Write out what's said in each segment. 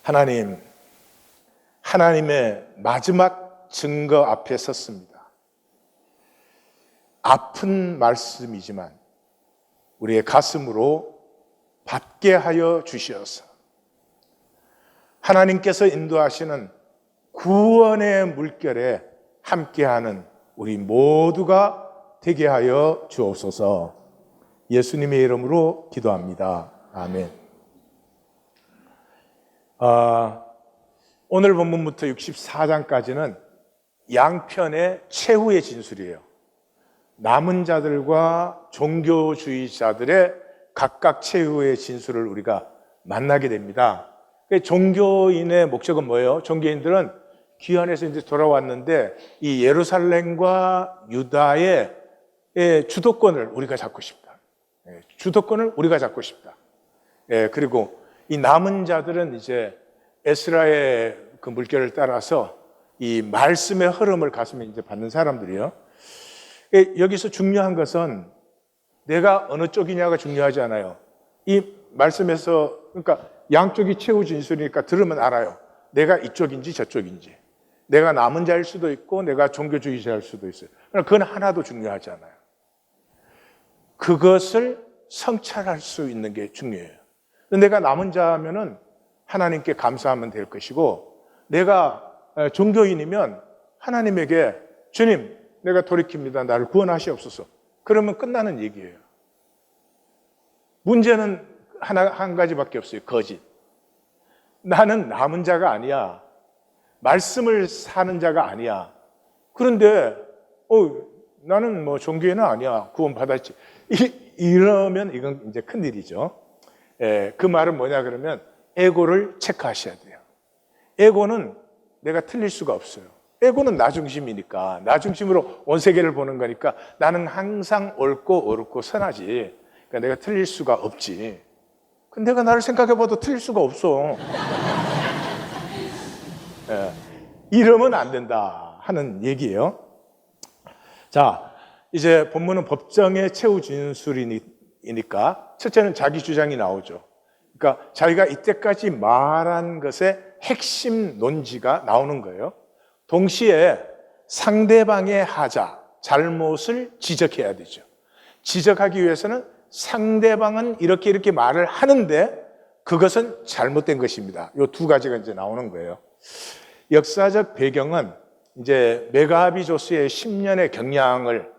하나님, 하나님의 마지막 증거 앞에 섰습니다. 아픈 말씀이지만 우리의 가슴으로 받게 하여 주시어서 하나님께서 인도하시는 구원의 물결에 함께하는 우리 모두가 되게 하여 주옵소서. 예수님의 이름으로 기도합니다. 아멘. 오늘 본문부터 64장까지는 양편의 최후의 진술이에요. 남은 자들과 종교주의자들의 각각 최후의 진술을 우리가 만나게 됩니다. 종교인의 목적은 뭐예요? 종교인들은 귀환해서 이제 돌아왔는데 이 예루살렘과 유다의 주도권을 우리가 잡고 싶다. 주도권을 우리가 잡고 싶다. 그리고 이 남은 자들은 이제 에스라의 그 물결을 따라서 이 말씀의 흐름을 가슴에 이제 받는 사람들이에요. 여기서 중요한 것은 내가 어느 쪽이냐가 중요하지 않아요. 이 말씀에서 그러니까 양쪽이 최후 진술이니까 들으면 알아요. 내가 이쪽인지 저쪽인지. 내가 남은 자일 수도 있고 내가 종교주의자일 수도 있어요. 그러나 그건 하나도 중요하지 않아요. 그것을 성찰할 수 있는 게 중요해요. 내가 남은 자면은 하나님께 감사하면 될 것이고, 내가 종교인이면 하나님에게 주님, 내가 돌이킵니다. 나를 구원하시옵소서. 그러면 끝나는 얘기예요. 문제는 한 가지밖에 없어요. 거짓. 나는 남은 자가 아니야. 말씀을 사는 자가 아니야. 그런데 나는 뭐 종교인은 아니야. 구원 받았지. 이러면 이건 이제 큰일이죠. 그 말은 뭐냐 그러면 에고를 체크하셔야 돼요. 에고는 내가 틀릴 수가 없어요. 에고는 나 중심이니까, 나 중심으로 온 세계를 보는 거니까 나는 항상 옳고 선하지. 그러니까 내가 틀릴 수가 없지. 근데 내가 나를 생각해봐도 틀릴 수가 없어. 이러면 안 된다 하는 얘기예요. 자, 이제 본문은 법정의 최후 진술이니까 첫째는 자기 주장이 나오죠. 그러니까 자기가 이때까지 말한 것의 핵심 논지가 나오는 거예요. 동시에 상대방의 하자, 잘못을 지적해야 되죠. 지적하기 위해서는 상대방은 이렇게 말을 하는데 그것은 잘못된 것입니다. 이 두 가지가 이제 나오는 거예요. 역사적 배경은 이제 메가비 조스의 10년의 경량을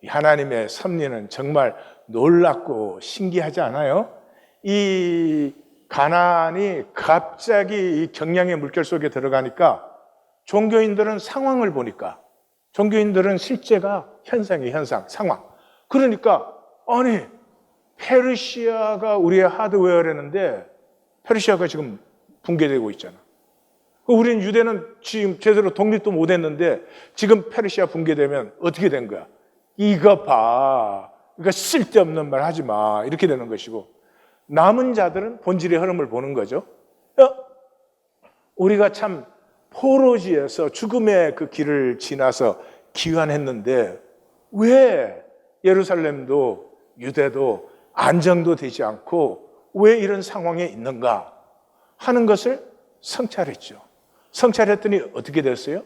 하나님의 섭리는 정말 놀랍고 신기하지 않아요? 이 가나안이 갑자기 이 경량의 물결 속에 들어가니까 종교인들은 상황을 보니까, 종교인들은 실제가 현상이에요. 현상, 상황. 그러니까 아니 페르시아가 우리의 하드웨어라는데 페르시아가 지금 붕괴되고 있잖아. 우리는 유대는 지금 제대로 독립도 못했는데 지금 페르시아 붕괴되면 어떻게 된 거야? 이거 봐. 그러니까 쓸데없는 말 하지 마. 이렇게 되는 것이고, 남은 자들은 본질의 흐름을 보는 거죠. 우리가 참 포로지에서 죽음의 그 길을 지나서 귀환했는데 왜 예루살렘도 유대도 안정도 되지 않고 왜 이런 상황에 있는가 하는 것을 성찰했죠. 성찰했더니 어떻게 됐어요?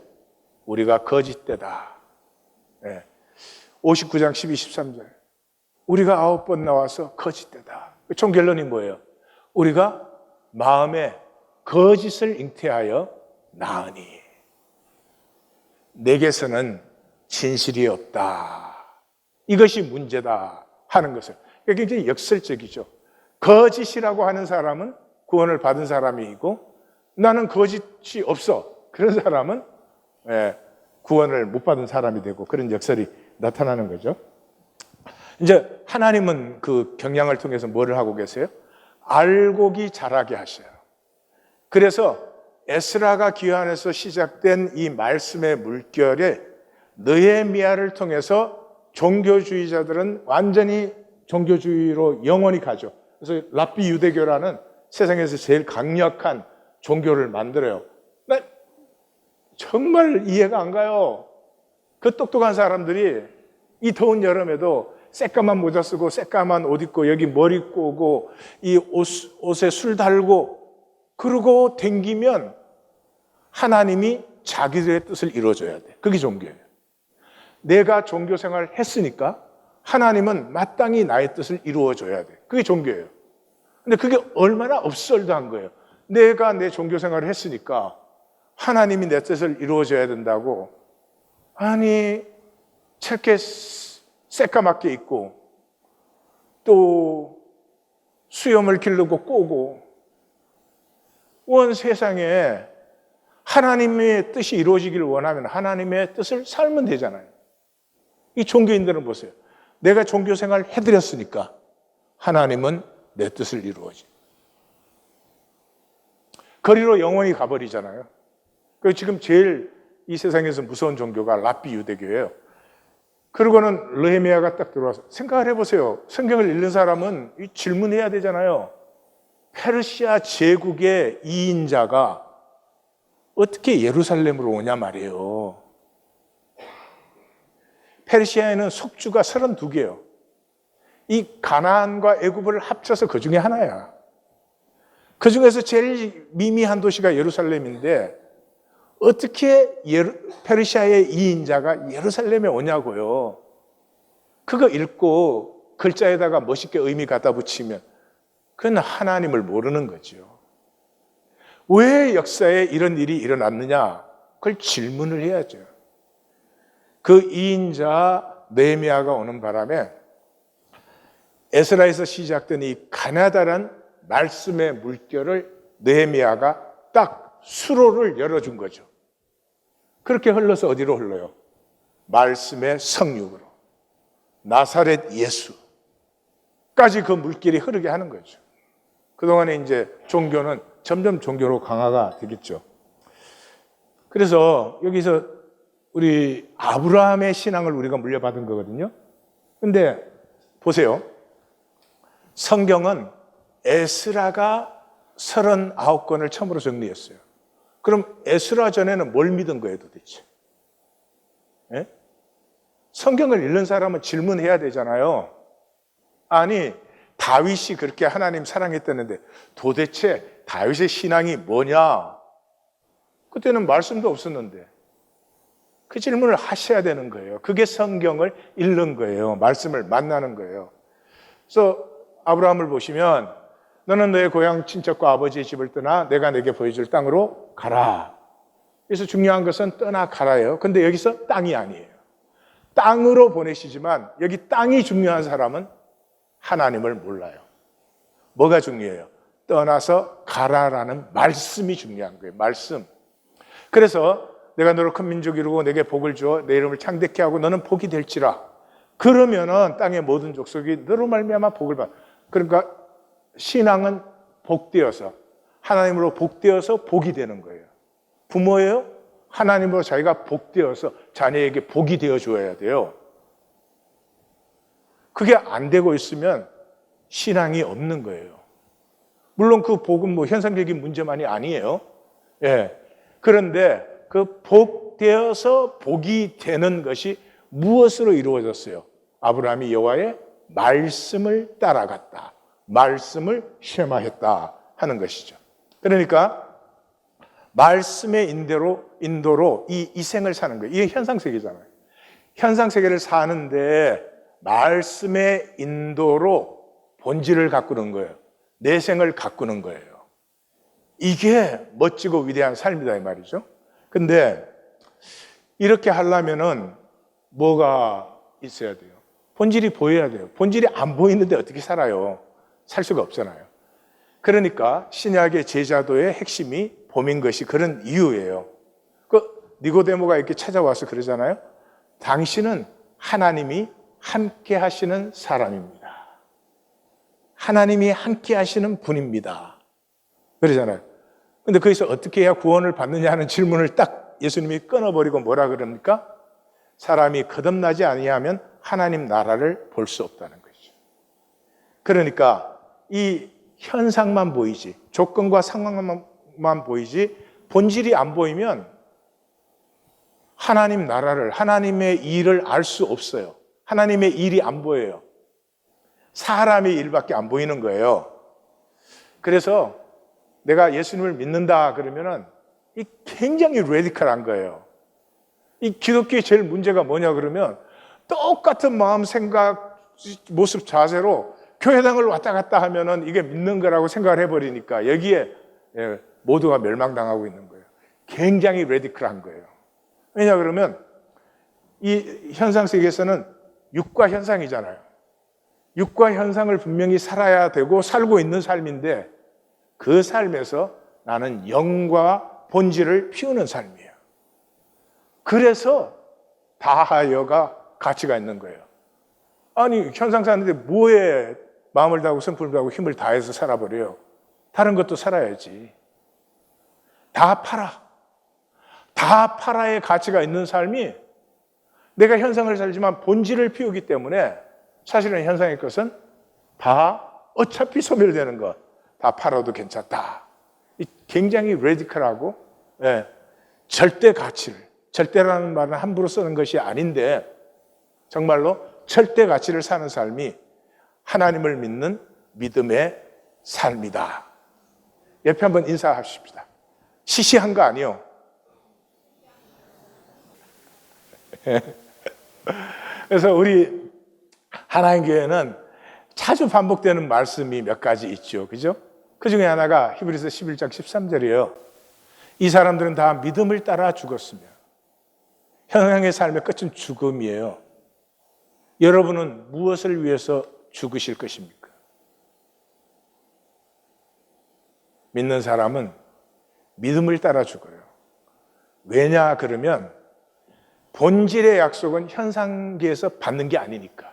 우리가 거짓되다. 59장 12, 13절. 우리가 9번 나와서 거짓되다. 총 결론이 뭐예요? 우리가 마음에 거짓을 잉태하여 낳으니 내게서는 진실이 없다. 이것이 문제다 하는 것을. 굉장히 역설적이죠. 거짓이라고 하는 사람은 구원을 받은 사람이고, 나는 거짓이 없어. 그런 사람은 구원을 못 받은 사람이 되고, 그런 역설이 나타나는 거죠. 이제 하나님은 그 경향을 통해서 뭐를 하고 계세요? 알곡이 자라게 하셔요. 그래서 에스라가 귀환해서 시작된 이 말씀의 물결에 느헤미야를 통해서 종교주의자들은 완전히 종교주의로 영원히 가죠. 그래서 랍비 유대교라는 세상에서 제일 강력한 종교를 만들어요. 나 정말 이해가 안 가요. 그 똑똑한 사람들이 이 더운 여름에도 새까만 모자 쓰고 새까만 옷 입고 여기 머리 꼬고 이 옷에 술 달고 그러고 댕기면 하나님이 자기들의 뜻을 이루어줘야 돼. 그게 종교예요. 내가 종교 생활을 했으니까 하나님은 마땅히 나의 뜻을 이루어줘야 돼. 그게 종교예요. 근데 그게 얼마나 업설드한 거예요. 내가 내 종교 생활을 했으니까 하나님이 내 뜻을 이루어줘야 된다고. 아니, 저렇게 새까맣게 입고 또 수염을 기르고 꼬고 온 세상에 하나님의 뜻이 이루어지기를 원하면 하나님의 뜻을 살면 되잖아요. 이 종교인들은 보세요. 내가 종교 생활을 해드렸으니까 하나님은 내 뜻을 이루어지. 거리로 영원히 가버리잖아요. 그리고 지금 제일 이 세상에서 무서운 종교가 랍비 유대교예요. 그러고는 느헤미야가 딱 들어와서 생각을 해보세요. 성경을 읽는 사람은 질문해야 되잖아요. 페르시아 제국의 2인자가 어떻게 예루살렘으로 오냐 말이에요. 페르시아에는 속주가 32개예요. 이 가나안과 애굽을 합쳐서 그 중에 하나야. 그 중에서 제일 미미한 도시가 예루살렘인데 어떻게 페르시아의 2인자가 예루살렘에 오냐고요. 그거 읽고 글자에다가 멋있게 의미 갖다 붙이면 그건 하나님을 모르는 거죠. 왜 역사에 이런 일이 일어났느냐? 그걸 질문을 해야죠. 그 2인자 느헤미야가 오는 바람에 에스라에서 시작된 이 가나다란 말씀의 물결을 느헤미야가 딱 수로를 열어준 거죠. 그렇게 흘러서 어디로 흘러요? 말씀의 성육으로. 나사렛 예수까지 그 물길이 흐르게 하는 거죠. 그동안에 이제 종교는 점점 종교로 강화가 되겠죠. 그래서 여기서 우리 아브라함의 신앙을 우리가 물려받은 거거든요. 근데 보세요. 성경은 에스라가 39권을 처음으로 정리했어요. 그럼 에스라 전에는 뭘 믿은 거예요 도대체? 예? 성경을 읽는 사람은 질문해야 되잖아요. 아니 다윗이 그렇게 하나님 사랑했다는데 도대체 다윗의 신앙이 뭐냐? 그때는 말씀도 없었는데 그 질문을 하셔야 되는 거예요. 그게 성경을 읽는 거예요. 말씀을 만나는 거예요. 그래서 아브라함을 보시면 너는 너의 고향 친척과 아버지의 집을 떠나 내가 내게 보여줄 땅으로 가라. 그래서 중요한 것은 떠나 가라예요. 근데 여기서 땅이 아니에요. 땅으로 보내시지만 여기 땅이 중요한 사람은 하나님을 몰라요. 뭐가 중요해요? 떠나서 가라라는 말씀이 중요한 거예요. 말씀. 그래서 내가 너를 큰 민족 이루고 내게 복을 주어 내 이름을 창대케 하고 너는 복이 될지라. 그러면은 땅의 모든 족속이 너로 말미암아 복을 받아. 그러니까 신앙은 복되어서 하나님으로 복되어서 복이 되는 거예요. 부모예요? 하나님으로 자기가 복되어서 자녀에게 복이 되어 줘야 돼요. 그게 안 되고 있으면 신앙이 없는 거예요. 물론 그 복은 뭐 현상적인 문제만이 아니에요. 예. 그런데 그 복되어서 복이 되는 것이 무엇으로 이루어졌어요? 아브라함이 여호와의 말씀을 따라갔다. 말씀을 쉐마했다 하는 것이죠. 그러니까 말씀의 인도로 이 생을 사는 거예요. 이게 현상세계잖아요. 현상세계를 사는데 말씀의 인도로 본질을 가꾸는 거예요. 내 생을 가꾸는 거예요. 이게 멋지고 위대한 삶이다 이 말이죠. 근데 이렇게 하려면은 뭐가 있어야 돼요? 본질이 보여야 돼요. 본질이 안 보이는데 어떻게 살아요? 살 수가 없잖아요. 그러니까 신약의 제자도의 핵심이 봄인 것이 그런 이유예요. 그 니고데모가 이렇게 찾아와서 그러잖아요. 당신은 하나님이 함께 하시는 사람입니다. 하나님이 함께 하시는 분입니다. 그러잖아요. 근데 거기서 어떻게 해야 구원을 받느냐 하는 질문을 딱 예수님이 끊어버리고 뭐라 그럽니까? 사람이 거듭나지 아니하면 하나님 나라를 볼 수 없다는 거죠. 그러니까 이 현상만 보이지, 조건과 상황만 보이지 본질이 안 보이면 하나님 나라를, 하나님의 일을 알 수 없어요. 하나님의 일이 안 보여요. 사람의 일밖에 안 보이는 거예요. 그래서 내가 예수님을 믿는다 그러면은 이 굉장히 레디컬한 거예요. 이 기독교의 제일 문제가 뭐냐 그러면 똑같은 마음, 생각, 모습, 자세로 교회당을 왔다 갔다 하면은 이게 믿는 거라고 생각을 해버리니까 여기에 모두가 멸망당하고 있는 거예요. 굉장히 레디컬한 거예요. 왜냐 그러면 이 현상 세계에서는 육과 현상이잖아요. 육과 현상을 분명히 살아야 되고 살고 있는 삶인데 그 삶에서 나는 영과 본질을 피우는 삶이에요. 그래서 다하여가 가치가 있는 거예요. 아니 현상 사는데 뭐에 마음을 다하고 성품을 다하고 힘을 다해서 살아버려요. 다른 것도 살아야지. 다 팔아의 가치가 있는 삶이 내가 현상을 살지만 본질을 피우기 때문에 사실은 현상의 것은 다 어차피 소멸되는 것, 다 팔아도 괜찮다. 굉장히 레디컬하고 절대 가치를, 절대라는 말은 함부로 쓰는 것이 아닌데 정말로 절대 가치를 사는 삶이 하나님을 믿는 믿음의 삶이다. 옆에 한번 인사하십시다. 시시한 거 아니요. 그래서 우리 하나님 교회는 자주 반복되는 말씀이 몇 가지 있죠. 그죠? 그 중에 하나가 히브리서 11장 13절이에요. 이 사람들은 다 믿음을 따라 죽었으며 현상의 삶의 끝은 죽음이에요. 여러분은 무엇을 위해서 죽으실 것입니까? 믿는 사람은 믿음을 따라 죽어요. 왜냐 그러면 본질의 약속은 현상계에서 받는 게 아니니까.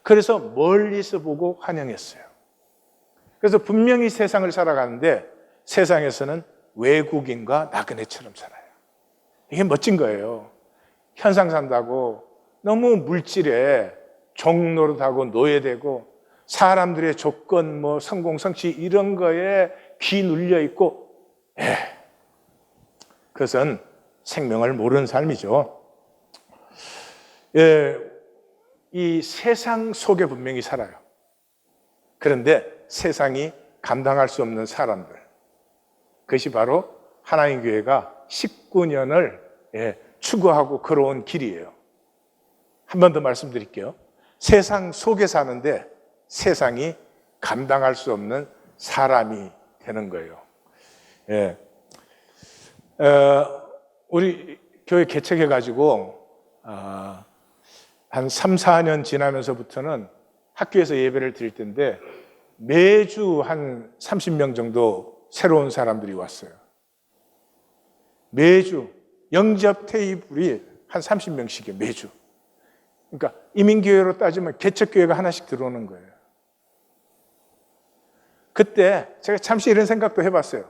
그래서 멀리서 보고 환영했어요. 그래서 분명히 세상을 살아가는데 세상에서는 외국인과 나그네처럼 살아요. 이게 멋진 거예요. 현상 산다고 너무 물질에 종노릇하고 노예되고 사람들의 조건, 성공, 성취 이런 거에 귀 눌려 있고, 그것은 생명을 모르는 삶이죠. 이 세상 속에 분명히 살아요. 그런데 세상이 감당할 수 없는 사람들, 그것이 바로 하나님 교회가 19년을 추구하고 걸어온 길이에요. 한 번 더 말씀드릴게요. 세상 속에 사는데 세상이 감당할 수 없는 사람이 되는 거예요. 우리 교회 개척해가지고 한 3, 4년 지나면서부터는 학교에서 예배를 드릴 텐데 매주 한 30명 정도 새로운 사람들이 왔어요. 매주 영접 테이블이 한 30명씩이에요. 매주. 그러니까 이민교회로 따지면 개척교회가 하나씩 들어오는 거예요. 그때 제가 잠시 이런 생각도 해봤어요.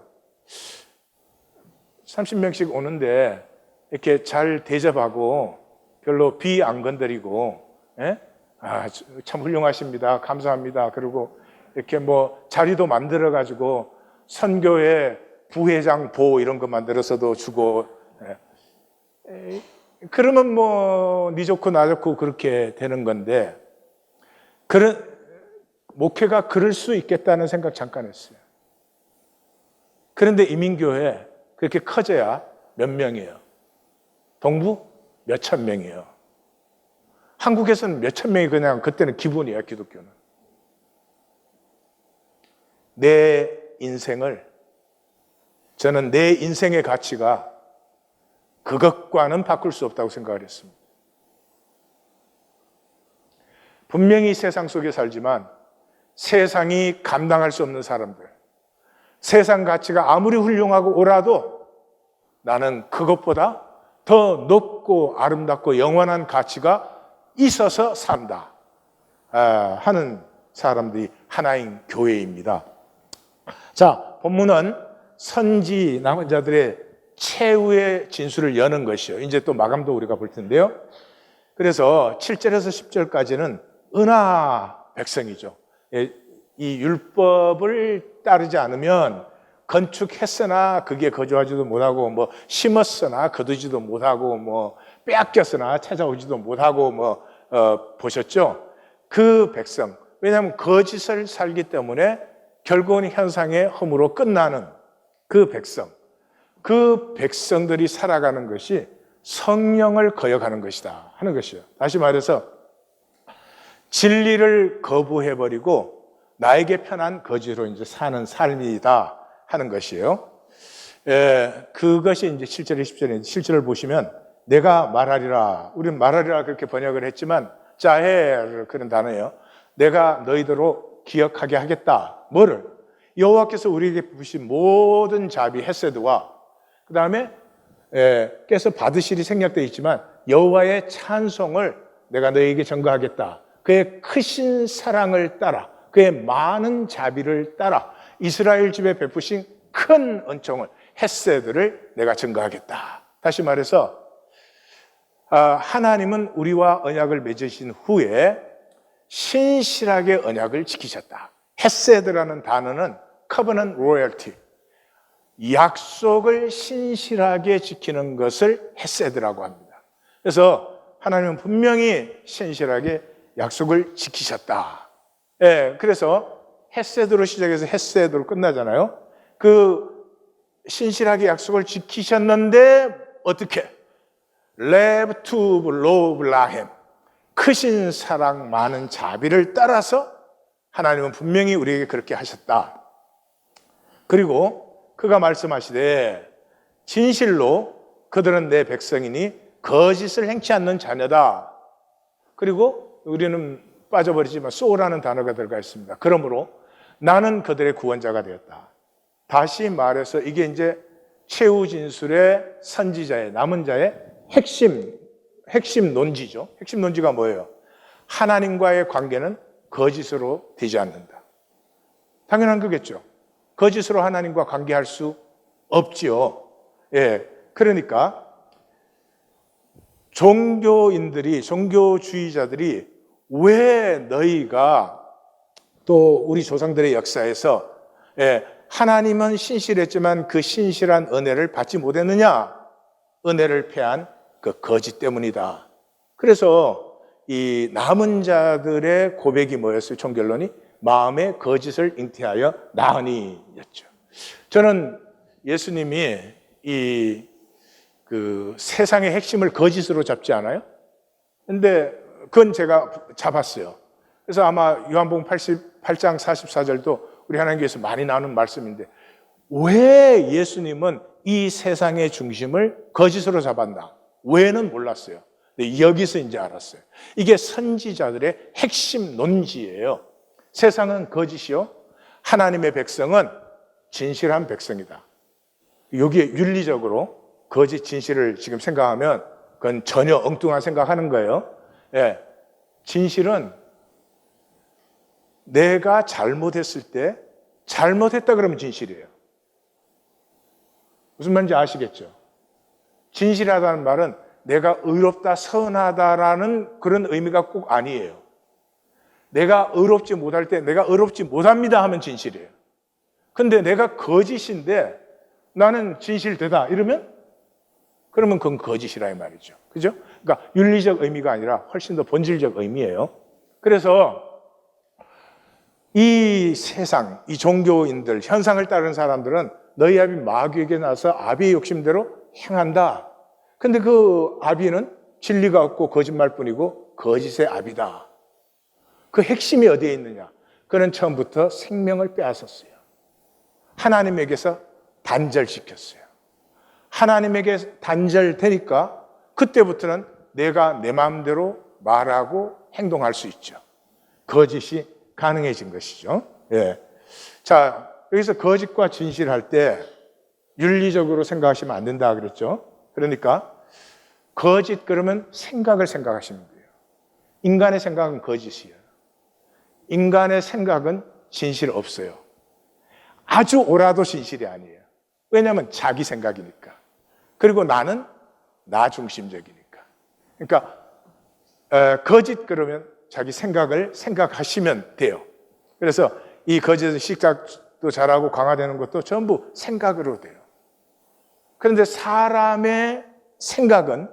30명씩 오는데 이렇게 잘 대접하고 별로 비 안 건드리고 참 훌륭하십니다. 감사합니다. 그리고 이렇게 자리도 만들어 가지고 선교회 부회장 보 이런 거 만들어서도 주고 그러면 니 좋고 나 좋고 그렇게 되는 건데 그런 목회가 그럴 수 있겠다는 생각 잠깐 했어요. 그런데 이민교회 그렇게 커져야 몇 명이에요? 동부? 몇천 명이에요. 한국에서는 몇천 명이 그냥 그때는 기본이에요. 기독교는. 저는 내 인생의 가치가 그것과는 바꿀 수 없다고 생각을 했습니다. 분명히 세상 속에 살지만 세상이 감당할 수 없는 사람들, 세상 가치가 아무리 훌륭하고 오라도 나는 그것보다 더 높고 아름답고 영원한 가치가 있어서 산다 하는 사람들이 하나인 교회입니다. 자, 본문은 선지 남은 자들의 최후의 진술을 여는 것이요. 이제 또 마감도 우리가 볼 텐데요. 그래서 7절에서 10절까지는 은하 백성이죠. 이 율법을 따르지 않으면 건축했으나 그게 거주하지도 못하고 심었으나 거두지도 못하고 빼앗겼으나 찾아오지도 못하고 보셨죠? 그 백성. 왜냐하면 거짓을 살기 때문에 결국은 현상의 험으로 끝나는 그 백성들이 살아가는 것이 성령을 거역하는 것이다 하는 것이에요. 다시 말해서 진리를 거부해버리고 나에게 편한 거지로 이제 사는 삶이다 하는 것이에요. 그것이 이제 7절, 20절에 7절을 보시면 내가 말하리라, 우리는 말하리라 그렇게 번역을 했지만 자해 그런 단어예요. 내가 너희대로 기억하게 하겠다. 뭐를? 여호와께서 우리에게 부으신 모든 자비 헤세드와 그 다음에 께서 받으시리 생략되어 있지만 여호와의 찬송을 내가 너희에게 전가하겠다. 그의 크신 사랑을 따라 그의 많은 자비를 따라 이스라엘 집에 베푸신 큰 은총을 헤세드를 내가 전가하겠다. 다시 말해서 하나님은 우리와 언약을 맺으신 후에 신실하게 언약을 지키셨다. 헤세드라는 단어는 covenant royalty, 약속을 신실하게 지키는 것을 헤세드라고 합니다. 그래서 하나님은 분명히 신실하게 약속을 지키셨다. 그래서 헤세드로 시작해서 헤세드로 끝나잖아요. 그 신실하게 약속을 지키셨는데 어떻게? Lev to love lahem, 크신 사랑 많은 자비를 따라서 하나님은 분명히 우리에게 그렇게 하셨다. 그리고 그가 말씀하시되 진실로 그들은 내 백성이니 거짓을 행치 않는 자녀다. 그리고 우리는 빠져버리지만 so라는 단어가 들어가 있습니다. 그러므로 나는 그들의 구원자가 되었다. 다시 말해서 이게 이제 최후 진술의 선지자의 남은 자의 핵심 논지죠. 핵심 논지가 뭐예요? 하나님과의 관계는 거짓으로 되지 않는다. 당연한 거겠죠. 거짓으로 하나님과 관계할 수 없지요. 그러니까 종교주의자들이 왜 너희가 또 우리 조상들의 역사에서 하나님은 신실했지만 그 신실한 은혜를 받지 못했느냐? 은혜를 패한 그 거짓 때문이다. 그래서 이 남은 자들의 고백이 뭐였어요? 총결론이 마음의 거짓을 잉태하여 나으니였죠. 저는 예수님이 그 세상의 핵심을 거짓으로 잡지 않아요? 근데 그건 제가 잡았어요. 그래서 아마 요한복음 88장 44절도 우리 하나님께서 많이 나오는 말씀인데 왜 예수님은 이 세상의 중심을 거짓으로 잡았나? 왜는 몰랐어요. 근데 여기서 이제 알았어요. 이게 선지자들의 핵심 논지예요. 세상은 거짓이요. 하나님의 백성은 진실한 백성이다. 여기에 윤리적으로 거짓 진실을 지금 생각하면 그건 전혀 엉뚱한 생각하는 거예요. 진실은 내가 잘못했을 때 잘못했다 그러면 진실이에요. 무슨 말인지 아시겠죠? 진실하다는 말은 내가 의롭다, 선하다라는 그런 의미가 꼭 아니에요. 내가 의롭지 못할 때 내가 의롭지 못합니다 하면 진실이에요. 근데 내가 거짓인데 나는 진실되다 이러면 그러면 그건 거짓이라 이 말이죠. 그죠? 그러니까 윤리적 의미가 아니라 훨씬 더 본질적 의미예요. 그래서 이 세상, 이 종교인들, 현상을 따르는 사람들은 너희 아비 마귀에게 나서 아비의 욕심대로 행한다. 근데 그 아비는 진리가 없고 거짓말뿐이고 거짓의 아비다. 그 핵심이 어디에 있느냐? 그는 처음부터 생명을 빼앗았어요. 하나님에게서 단절시켰어요. 하나님에게 단절되니까 그때부터는 내가 내 마음대로 말하고 행동할 수 있죠. 거짓이 가능해진 것이죠. 자, 여기서 거짓과 진실할 때 윤리적으로 생각하시면 안 된다 그랬죠. 그러니까 거짓 그러면 생각을 생각하시면 돼요. 인간의 생각은 거짓이에요. 인간의 생각은 진실 없어요. 아주 옳아도 진실이 아니에요. 왜냐하면 자기 생각이니까. 그리고 나는 나 중심적이니까. 그러니까 거짓 그러면 자기 생각을 생각하시면 돼요. 그래서 이 거짓은 식작도 잘하고 강화되는 것도 전부 생각으로 돼요. 그런데 사람의 생각은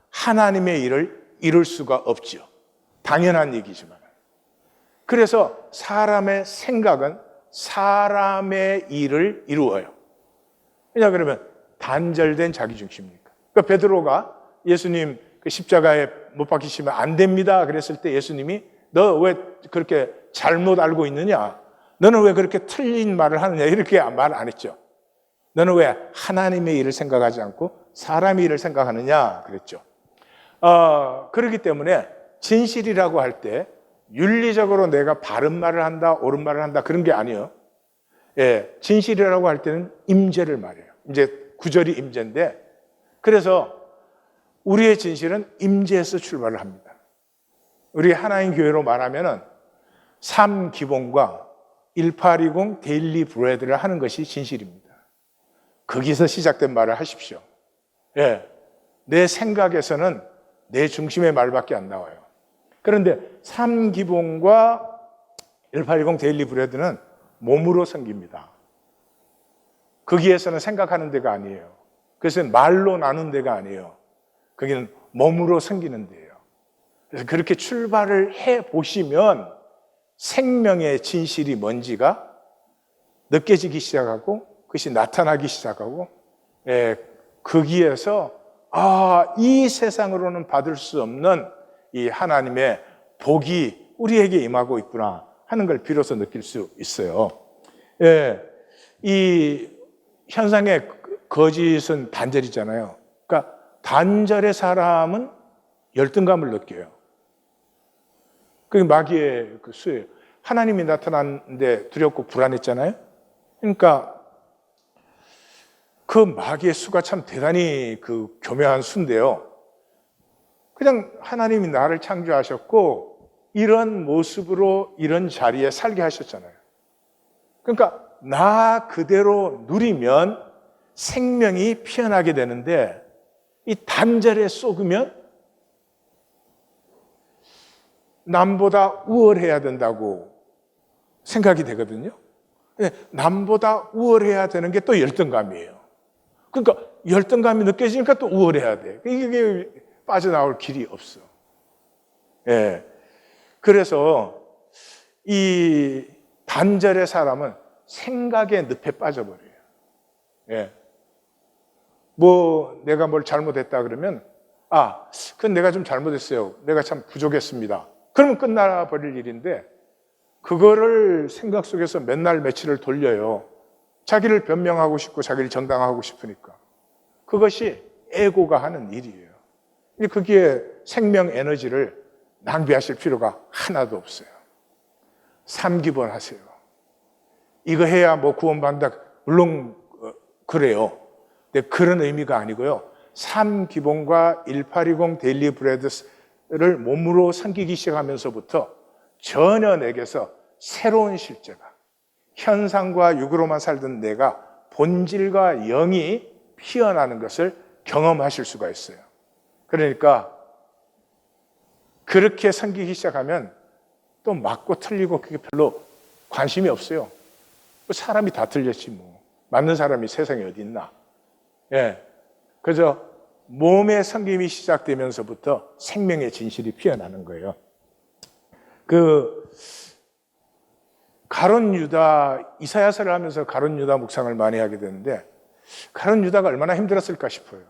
하나님의 일을 이룰 수가 없지요. 당연한 얘기지만. 그래서 사람의 생각은 사람의 일을 이루어요. 왜냐 그러면 단절된 자기중심이니까. 그러니까 베드로가 예수님 그 십자가에 못 박히시면 안 됩니다 그랬을 때 예수님이 너 왜 그렇게 잘못 알고 있느냐? 너는 왜 그렇게 틀린 말을 하느냐? 이렇게 말 안 했죠. 너는 왜 하나님의 일을 생각하지 않고 사람의 일을 생각하느냐? 그랬죠. 그렇기 때문에 진실이라고 할 때 윤리적으로 내가 바른 말을 한다, 옳은 말을 한다 그런 게 아니에요. 예, 진실이라고 할 때는 임재를 말해요. 이제 구절이 임재인데 그래서 우리의 진실은 임재에서 출발을 합니다. 우리 하나님 교회로 말하면은 3기본과 1820 데일리 브레드를 하는 것이 진실입니다. 거기서 시작된 말을 하십시오. 예, 내 생각에서는 내 중심의 말밖에 안 나와요. 그런데 3기본과 1820 데일리 브레드는 몸으로 섬깁니다. 거기에서는 생각하는 데가 아니에요. 그래서 말로 나눈 데가 아니에요. 거기는 몸으로 섬기는 데예요. 그래서 그렇게 출발을 해보시면 생명의 진실이 뭔지가 느껴지기 시작하고 그것이 나타나기 시작하고 거기에서 이 세상으로는 받을 수 없는 이 하나님의 복이 우리에게 임하고 있구나 하는 걸 비로소 느낄 수 있어요. 이 현상의 거짓은 단절이잖아요. 그러니까 단절의 사람은 열등감을 느껴요. 그게 마귀의 그 수예요. 하나님이 나타났는데 두렵고 불안했잖아요. 그러니까 그 마귀의 수가 참 대단히 그 교묘한 수인데요. 그냥 하나님이 나를 창조하셨고 이런 모습으로 이런 자리에 살게 하셨잖아요. 그러니까 나 그대로 누리면 생명이 피어나게 되는데 이 단절에 쏘으면 남보다 우월해야 된다고 생각이 되거든요. 남보다 우월해야 되는 게 또 열등감이에요. 그러니까 열등감이 느껴지니까 또 우월해야 돼. 이게 빠져나올 길이 없어. 그래서 이 단절의 사람은 생각의 늪에 빠져버려요. 뭐 내가 뭘 잘못했다 그러면 그건 내가 좀 잘못했어요. 내가 참 부족했습니다. 그러면 끝나버릴 일인데 그거를 생각 속에서 맨날 며칠을 돌려요. 자기를 변명하고 싶고 자기를 정당화하고 싶으니까. 그것이 에고가 하는 일이에요. 거기에 생명 에너지를 낭비하실 필요가 하나도 없어요. 3기본 하세요. 이거 해야 뭐 구원받는다. 물론 그래요. 근데 그런 의미가 아니고요. 3기본과 1820 데일리 브레드를 몸으로 섬기기 시작하면서부터 전혀 내게서 새로운 실제가 현상과 육으로만 살던 내가 본질과 영이 피어나는 것을 경험하실 수가 있어요. 그러니까 그렇게 섬기기 시작하면 또 맞고 틀리고 그게 별로 관심이 없어요. 사람이 다 틀렸지 뭐. 맞는 사람이 세상에 어디 있나. 그래서 몸의 섬김이 시작되면서부터 생명의 진실이 피어나는 거예요. 가룟 유다, 이사야서를 하면서 가룟 유다 묵상을 많이 하게 되는데 가룟 유다가 얼마나 힘들었을까 싶어요.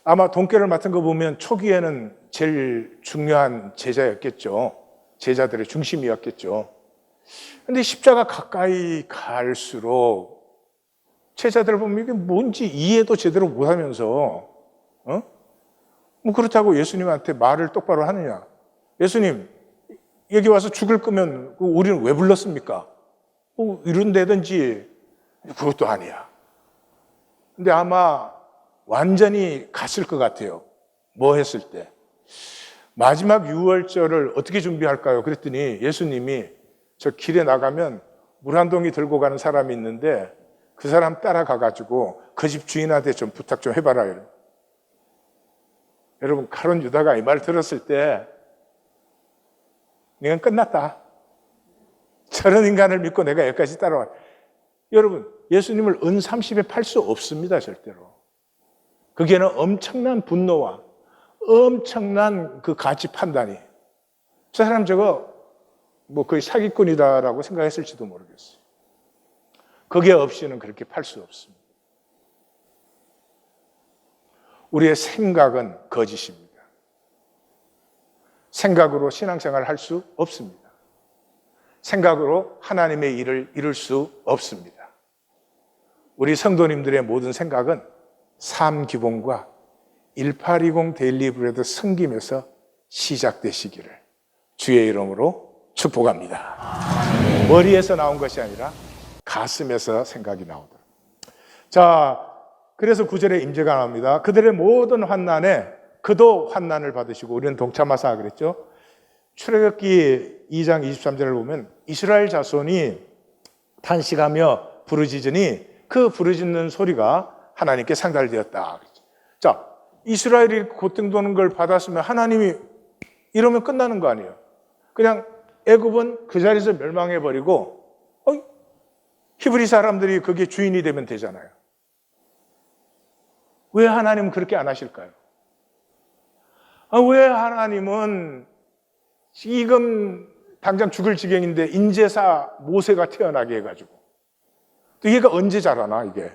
아마 돈깨를 맡은 거 보면 초기에는 제일 중요한 제자였겠죠. 제자들의 중심이었겠죠. 근데 십자가 가까이 갈수록 제자들 보면 이게 뭔지 이해도 제대로 못하면서 뭐 그렇다고 예수님한테 말을 똑바로 하느냐. 예수님 여기 와서 죽을 거면 우리는 왜 불렀습니까? 이런다든지 그것도 아니야. 근데 아마 완전히 갔을 것 같아요. 뭐 했을 때. 마지막 유월절을 어떻게 준비할까요? 그랬더니 예수님이 저 길에 나가면 물 한 동이 들고 가는 사람이 있는데 그 사람 따라가가지고 그 집 주인한테 좀 부탁 좀 해봐라. 이래요. 여러분 가룟 유다가 이 말 들었을 때 이건 끝났다. 저런 인간을 믿고 내가 여기까지 따라와. 여러분 예수님을 은30에 팔 수 없습니다. 절대로. 거기에는 엄청난 분노와 엄청난 그 가치 판단이 저 사람 저거 뭐 거의 사기꾼이다라고 생각했을지도 모르겠어요. 그게 없이는 그렇게 팔 수 없습니다. 우리의 생각은 거짓입니다. 생각으로 신앙생활을 할 수 없습니다. 생각으로 하나님의 일을 이룰 수 없습니다. 우리 성도님들의 모든 생각은 삶 기본과 1820 데일리 브레드 섬김에서 시작되시기를 주의 이름으로 축복합니다. 머리에서 나온 것이 아니라 가슴에서 생각이 나오도록. 자, 그래서 9절에 임재가 나옵니다. 그들의 모든 환난에 그도 환난을 받으시고, 우리는 동참하사 그랬죠. 출애굽기 2장 23절을 보면 이스라엘 자손이 탄식하며 부르짖으니 그 부르짖는 소리가 하나님께 상달되었다. 자, 이스라엘이 고통도는 걸 받았으면 하나님이 이러면 끝나는 거 아니에요. 그냥 애굽은 그 자리에서 멸망해버리고 히브리 사람들이 그게 주인이 되면 되잖아요. 왜 하나님은 그렇게 안 하실까요? 왜 하나님은 지금 당장 죽을 지경인데 인제사 모세가 태어나게 해가지고, 또 얘가 언제 자라나 이게?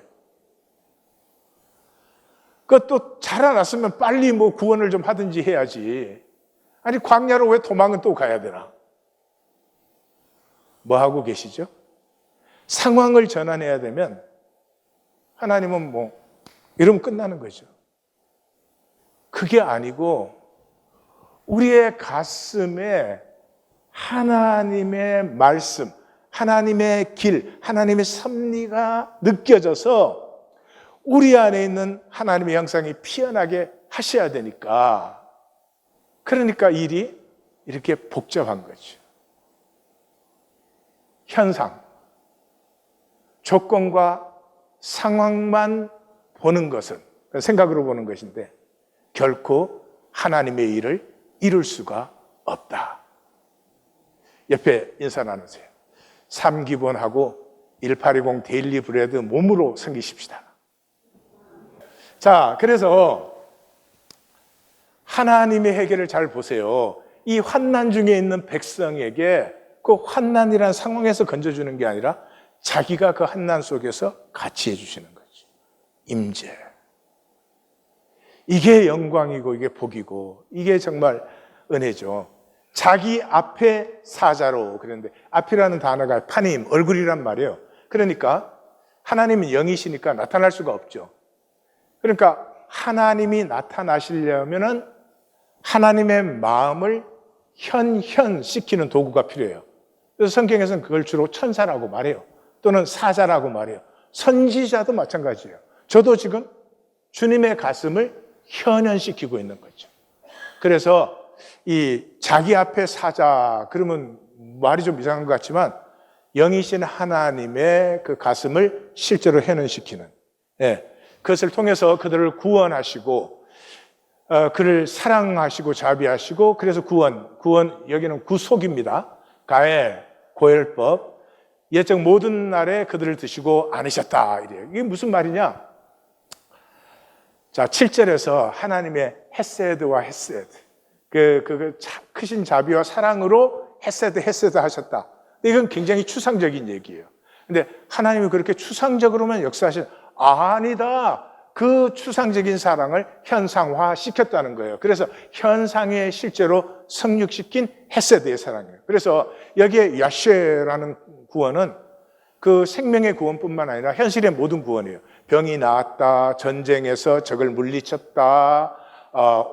그것도 자라났으면 빨리 뭐 구원을 좀 하든지 해야지. 아니 광야로 왜 도망은 또 가야 되나? 뭐 하고 계시죠? 상황을 전환해야 되면 하나님은 뭐 이러면 끝나는 거죠. 그게 아니고 우리의 가슴에 하나님의 말씀, 하나님의 길, 하나님의 섭리가 느껴져서 우리 안에 있는 하나님의 형상이 피어나게 하셔야 되니까, 그러니까 일이 이렇게 복잡한 거죠. 현상, 조건과 상황만 보는 것은, 생각으로 보는 것인데 결코 하나님의 일을 이룰 수가 없다. 옆에 인사 나누세요. 3기본하고 1820 데일리 브레드 몸으로 섬기십시다. 자, 그래서 하나님의 해결을 잘 보세요. 이 환난 중에 있는 백성에게 그 환난이라는 상황에서 건져주는 게 아니라 자기가 그 환난 속에서 같이 해주시는 거죠. 임재. 이게 영광이고 이게 복이고 이게 정말 은혜죠. 자기 앞에 사자로 그랬는데, 앞이라는 단어가 파님, 얼굴이란 말이에요. 그러니까 하나님은 영이시니까 나타날 수가 없죠. 그러니까 하나님이 나타나시려면은 하나님의 마음을 현현시키는 도구가 필요해요. 그래서 성경에서는 그걸 주로 천사라고 말해요. 또는 사자라고 말해요. 선지자도 마찬가지예요. 저도 지금 주님의 가슴을 현현시키고 있는 거죠. 그래서 이 자기 앞에 사자, 그러면 말이 좀 이상한 것 같지만 영이신 하나님의 그 가슴을 실제로 현현시키는, 그것을 통해서 그들을 구원하시고 그를 사랑하시고 자비하시고, 그래서 구원 여기는 구속입니다. 가해, 고혈법, 옛적 모든 날에 그들을 드시고 안으셨다 이래요. 이게 무슨 말이냐? 자, 7절에서 하나님의 헤세드와 헤세드, 크신 자비와 사랑으로 헤세드 하셨다. 이건 굉장히 추상적인 얘기예요. 근데 하나님이 그렇게 추상적으로만 역사하신, 아니다. 그 추상적인 사랑을 현상화 시켰다는 거예요. 그래서 현상에 실제로 성육시킨 헤세드의 사랑이에요. 그래서 여기에 야쉐라는 구원은 그 생명의 구원뿐만 아니라 현실의 모든 구원이에요. 병이 나았다, 전쟁에서 적을 물리쳤다,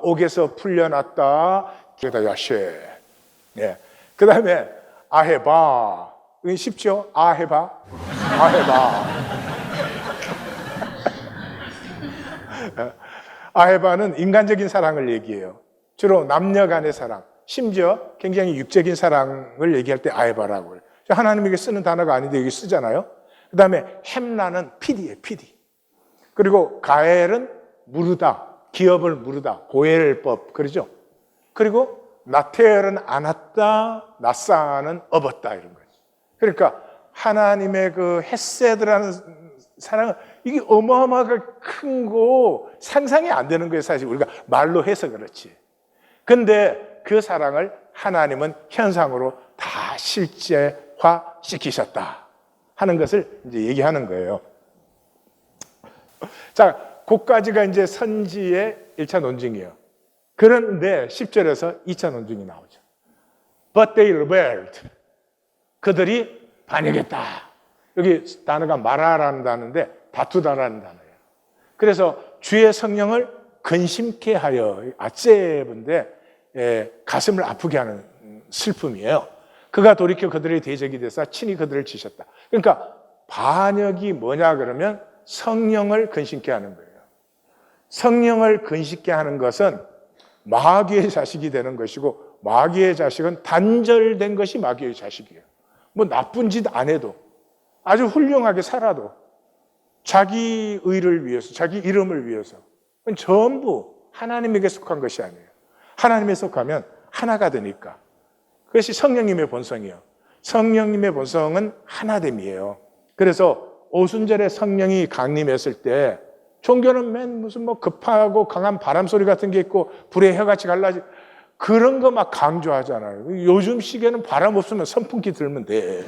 옥에서 풀려났다, 그게 다 야쉐. 그 다음에 아헤바, 이건 쉽죠? 아헤바. 아헤바는 인간적인 사랑을 얘기해요. 주로 남녀 간의 사랑, 심지어 굉장히 육적인 사랑을 얘기할 때 아헤바라고 해요. 하나님에게 쓰는 단어가 아닌데 여기 쓰잖아요. 그 다음에 햄라는 피디예요, 피디. 그리고 가엘은 무르다, 기업을 무르다, 고엘법, 그러죠. 그리고 나테엘은 안았다, 나사는 업었다, 이런 거죠. 그러니까 하나님의 그 헤세드라는 사랑은 이게 어마어마하게 큰 거 상상이 안 되는 거예요. 사실 우리가 말로 해서 그렇지. 근데 그 사랑을 하나님은 현상으로 다 실제화시키셨다 하는 것을 이제 얘기하는 거예요. 자, 그까지가 이제 선지의 1차 논증이에요. 그런데 10절에서 2차 논증이 나오죠. But they rebelled. 그들이 반역했다. 여기 단어가 말하라는 단어인데 다투다라는 단어예요. 그래서 주의 성령을 근심케 하여, 아ጼ브인데 가슴을 아프게 하는 슬픔이에요. 그가 돌이켜 그들의 대적이 되사 친히 그들을 치셨다. 그러니까 반역이 뭐냐 그러면 성령을 근심케 하는 거예요. 성령을 근심케 하는 것은 마귀의 자식이 되는 것이고, 마귀의 자식은 단절된 것이 마귀의 자식이에요. 뭐 나쁜 짓 안 해도, 아주 훌륭하게 살아도 자기 의를 위해서, 자기 이름을 위해서 전부 하나님에게 속한 것이 아니에요. 하나님에 속하면 하나가 되니까. 그것이 성령님의 본성이에요. 성령님의 본성은 하나됨이에요. 그래서 오순절에 성령이 강림했을 때 종교는 맨 무슨 뭐 급하고 강한 바람 소리 같은 게 있고 불의 혀같이 갈라지, 그런 거 막 강조하잖아요. 요즘 시계는 바람 없으면 선풍기 들면 돼.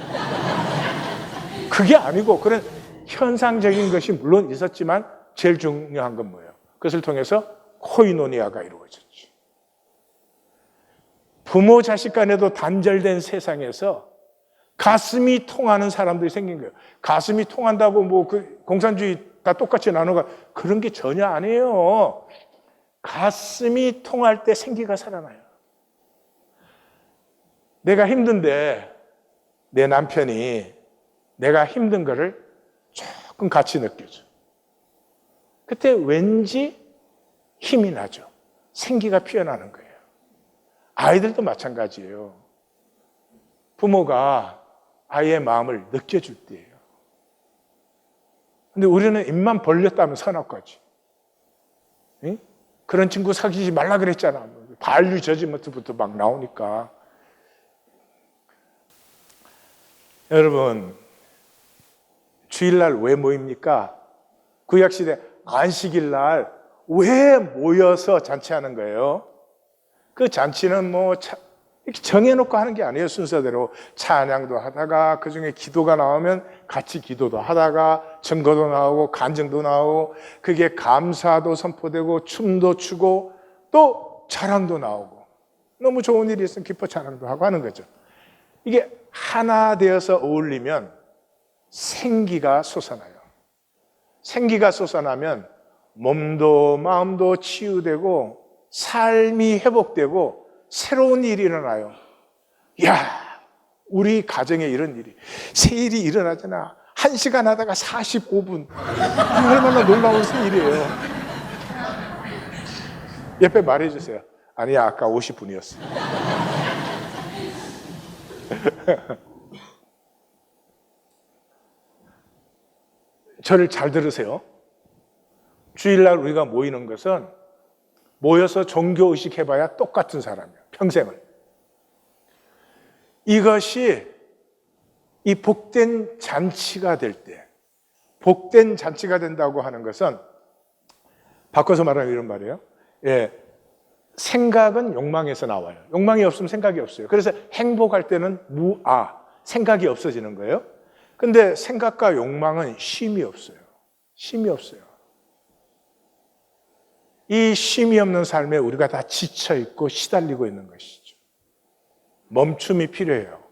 그게 아니고 그런 현상적인 것이 물론 있었지만 제일 중요한 건 뭐예요? 그것을 통해서 코이노니아가 이루어졌죠. 부모 자식 간에도 단절된 세상에서 가슴이 통하는 사람들이 생긴 거예요. 가슴이 통한다고 뭐 그 공산주의 다 똑같이 나누가, 그런 게 전혀 아니에요. 가슴이 통할 때 생기가 살아나요. 내가 힘든데 내 남편이 내가 힘든 거를 조금 같이 느껴줘. 그때 왠지 힘이 나죠. 생기가 피어나는 거예요. 아이들도 마찬가지예요. 부모가 아이의 마음을 느껴줄 때예요. 근데 우리는 입만 벌렸다면 선악과지. 응? 그런 친구 사귀지 말라 그랬잖아. 반류 저지먼트부터 막 나오니까. 여러분, 주일날 왜 모입니까? 구약시대 안식일날 왜 모여서 잔치하는 거예요? 그 잔치는 뭐 이렇게 정해놓고 하는 게 아니에요. 순서대로 찬양도 하다가 그중에 기도가 나오면 같이 기도도 하다가 증거도 나오고 간증도 나오고, 그게 감사도 선포되고 춤도 추고 또 자랑도 나오고, 너무 좋은 일이 있으면 기뻐 자랑도 하고 하는 거죠. 이게 하나 되어서 어울리면 생기가 솟아나요. 생기가 솟아나면 몸도 마음도 치유되고 삶이 회복되고 새로운 일이 일어나요. 야, 우리 가정에 이런 일이, 새 일이 일어나잖아. 1시간 하다가 45분. 얼마나 놀라운 새 일이에요. 옆에 말해주세요. 아니야, 아까 50분이었어. 저를 잘 들으세요. 주일날 우리가 모이는 것은 모여서 종교의식 해봐야 똑같은 사람이에요. 평생을. 이것이 이 복된 잔치가 될 때, 복된 잔치가 된다고 하는 것은, 바꿔서 말하면 이런 말이에요. 예, 생각은 욕망에서 나와요. 욕망이 없으면 생각이 없어요. 그래서 행복할 때는 무아, 생각이 없어지는 거예요. 근데 생각과 욕망은 쉼이 없어요. 쉼이 없어요. 이 쉼이 없는 삶에 우리가 다 지쳐있고 시달리고 있는 것이죠. 멈춤이 필요해요.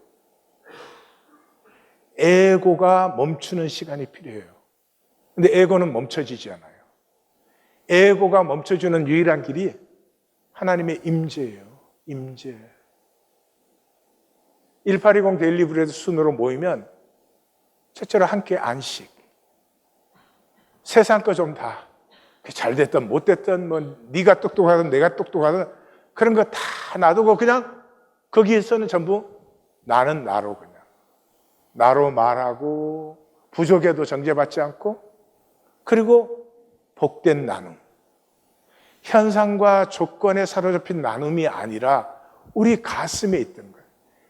에고가 멈추는 시간이 필요해요. 근데 에고는 멈춰지지 않아요. 에고가 멈춰주는 유일한 길이 하나님의 임재예요. 임재. 1820 데일리 브레드 순으로 모이면 첫째로 함께 안식. 세상 거 좀 다 잘 됐든 못 됐든 뭐 네가 똑똑하든 내가 똑똑하든 그런 거 다 놔두고 그냥 거기에서는 전부 나는 나로, 그냥 나로 말하고 부족해도 정죄받지 않고, 그리고 복된 나눔. 현상과 조건에 사로잡힌 나눔이 아니라 우리 가슴에 있던 거예요.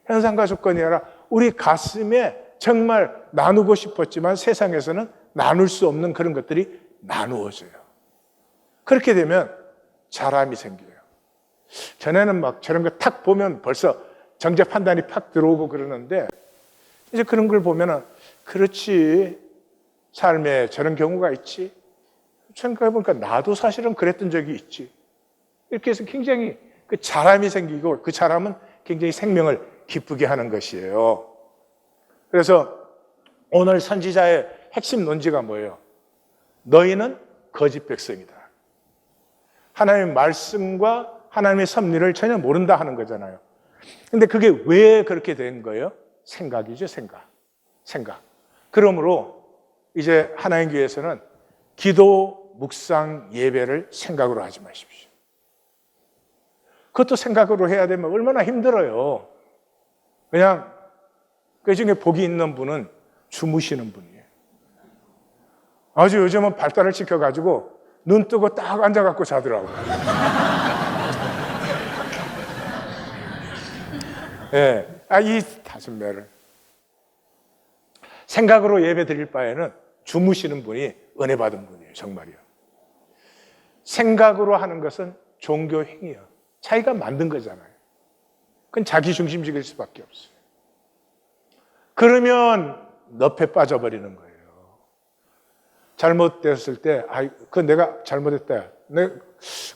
현상과 조건이 아니라 우리 가슴에 정말 나누고 싶었지만 세상에서는 나눌 수 없는 그런 것들이 나누어져요. 그렇게 되면 자람이 생겨요. 전에는 막 저런 거 탁 보면 벌써 정죄 판단이 팍 들어오고 그러는데, 이제 그런 걸 보면은, 그렇지, 삶에 저런 경우가 있지. 생각해보니까 나도 사실은 그랬던 적이 있지. 이렇게 해서 굉장히 그 사람이 생기고, 그 사람은 굉장히 생명을 기쁘게 하는 것이에요. 그래서 오늘 선지자의 핵심 논지가 뭐예요? 너희는 거짓 백성이다. 하나님의 말씀과 하나님의 섭리를 전혀 모른다 하는 거잖아요. 근데 그게 왜 그렇게 된 거예요? 생각이죠, 생각. 그러므로 이제 하나님 교회에서는 기도, 묵상, 예배를 생각으로 하지 마십시오. 그것도 생각으로 해야 되면 얼마나 힘들어요. 그냥 그 중에 복이 있는 분은 주무시는 분이에요. 아주 요즘은 발달을 시켜가지고 눈 뜨고 딱 앉아갖고 자더라고요. 예, 이 다섯 매를 생각으로 예배 드릴 바에는 주무시는 분이 은혜 받은 분이에요. 정말이요. 생각으로 하는 것은 종교 행위예요. 자기가 만든 거잖아요. 그건 자기 중심적일 수밖에 없어요. 그러면 늪에 빠져버리는 거예요. 잘못됐을 때, 그건 내가 잘못했다.